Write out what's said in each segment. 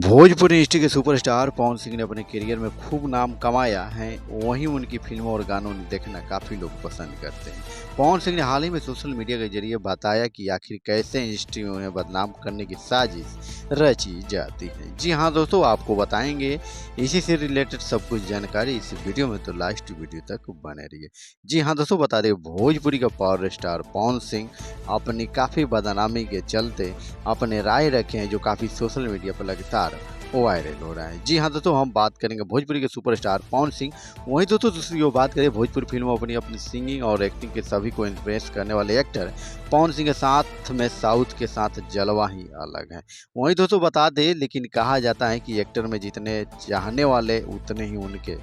Bhojpuri industry के superstar Pawan Singh ने अपने करियर में खूब नाम कमाया है। वहीं उनकी फिल्मों और गानों ने देखना काफ़ी लोग पसंद करते हैं। पवन सिंह ने हाल ही में सोशल मीडिया के जरिए बताया कि आखिर कैसे इंडस्ट्री में उन्हें बदनाम करने की साजिश रची जाती है। जी हाँ दोस्तों, आपको बताएंगे इसी से रिलेटेड सब कुछ जानकारी इस वीडियो में, तो लास्ट वीडियो तक बने रहिए। जी हाँ दोस्तों, बता दें भोजपुरी का पावर स्टार पवन सिंह अपनी काफ़ी बदनामी के चलते अपने राय रखे हैं, जो काफ़ी सोशल मीडिया पर लगातार वायरल हो रहा है। जी हाँ दोस्तों, हम बात करेंगे भोजपुरी के सुपरस्टार पवन सिंह। वहीं दोस्तों दूसरी ओर बात करें भोजपुरी फिल्मों अपनी अपनी सिंगिंग और एक्टिंग के सभी को इम्प्रेस करने वाले एक्टर पवन सिंह के साथ में साउथ के साथ जलवा ही अलग है। वहीं दोस्तों बता दें, लेकिन कहा जाता है कि एक्टर में जितने चाहने वाले उतने ही उनके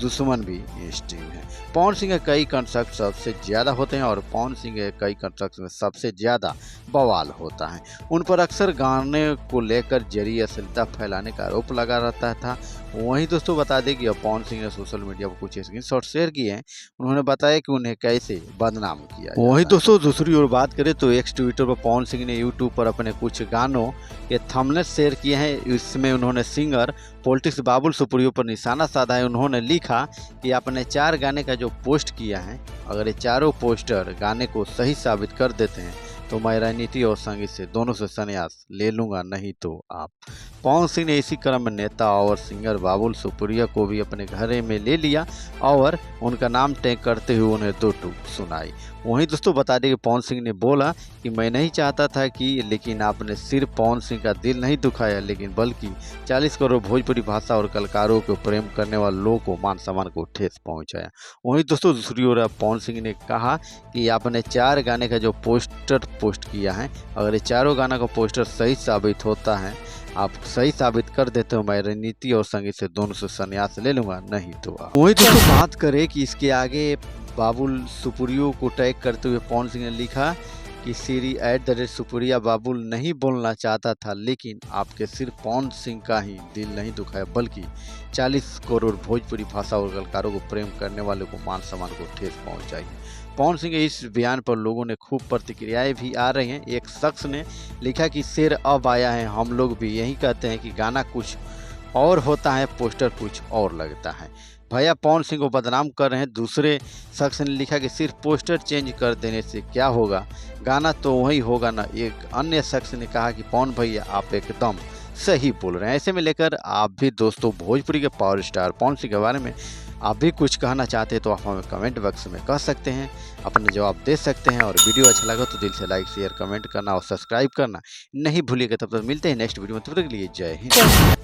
दुश्मन भी इंडस्ट्री में है। पवन सिंह के कई कंसर्ट सबसे ज़्यादा होते हैं और पवन सिंह के कई कंसर्ट में सबसे ज़्यादा बवाल होता है। उन पर अक्सर गाने को लेकर जरी अश्लीलता फैलाने का आरोप लगा रहता था। वहीं दोस्तों बता दें कि अब पवन सिंह ने सोशल मीडिया पर कुछ स्क्रीनशॉट शेयर किए हैं। उन्होंने बताया कि उन्हें कैसे बदनाम किया जाता है। वहीं दोस्तों दूसरी ओर बात करें तो एक्स ट्विटर पर पवन सिंह ने यूट्यूब पर अपने कुछ गानों के थंबनेल शेयर किए हैं। इसमें उन्होंने सिंगर पॉलिटिक्स बाबुल सुप्रियो पर निशाना साधा है। उन्होंने लिखा कि आपने 4 गाने का जो पोस्ट किया है, अगर ये चारों पोस्टर गाने को सही साबित कर देते हैं तो मैं राजनीति और संगीत से दोनों से संन्यास ले लूंगा, नहीं तो आप। पवन सिंह ने इसी क्रम में नेता और सिंगर बाबुल सुप्रिया को भी अपने घर में ले लिया और उनका नाम टैग करते हुए उन्हें 2 टूक सुनाई। वहीं दोस्तों बता दें कि पवन सिंह ने बोला कि मैं नहीं चाहता था कि, लेकिन आपने सिर्फ पवन सिंह का दिल नहीं दुखाया, लेकिन बल्कि 40 करोड़ भोजपुरी भाषा और कलाकारों को प्रेम करने वाले लोगों को मान सम्मान को ठेस पहुंचाया। वहीं दोस्तों दूसरी ओर पवन सिंह ने कहा कि आपने 4 गाने का जो पोस्टर पोस्ट किया है, अगर ये चारों गाना का पोस्टर सही साबित होता है, आप सही साबित कर देते हो, मैं राजनीति और संगीत से दोनों से संन्यास ले लूंगा, नहीं तो आप। वहीं दोस्तों बात करें कि इसके आगे बाबुल सुप्रियो को टैग करते हुए पवन सिंह ने लिखा कि श्री @सुप्रिया बाबुल नहीं बोलना चाहता था, लेकिन आपके सिर्फ पवन सिंह का ही दिल नहीं दुखाया, बल्कि 40 करोड़ भोजपुरी भाषा और कलाकारों को प्रेम करने वाले को मान सम्मान को ठेस पहुंचाई है। पवन सिंह के इस बयान पर लोगों ने खूब प्रतिक्रियाएं भी आ रही हैं। एक शख्स ने लिखा कि शेर अब आया है, हम लोग भी यही कहते हैं कि गाना कुछ और होता है, पोस्टर कुछ और लगता है। भैया पवन सिंह को बदनाम कर रहे हैं। दूसरे शख्स ने लिखा कि सिर्फ पोस्टर चेंज कर देने से क्या होगा, गाना तो वही होगा ना। एक अन्य शख्स ने कहा कि पवन भैया आप एकदम सही बोल रहे हैं। ऐसे में लेकर आप भी दोस्तों भोजपुरी के पावर स्टार पवन सिंह के बारे में आप भी कुछ कहना चाहते हैं तो आप हमें कमेंट बॉक्स में कह सकते हैं, अपने जवाब दे सकते हैं। और वीडियो अच्छा लगा तो दिल से लाइक शेयर कमेंट करना और सब्सक्राइब करना नहीं भूलिएगा। तब तक मिलते हैं नेक्स्ट वीडियो में, तब तक के लिए जय हिंद।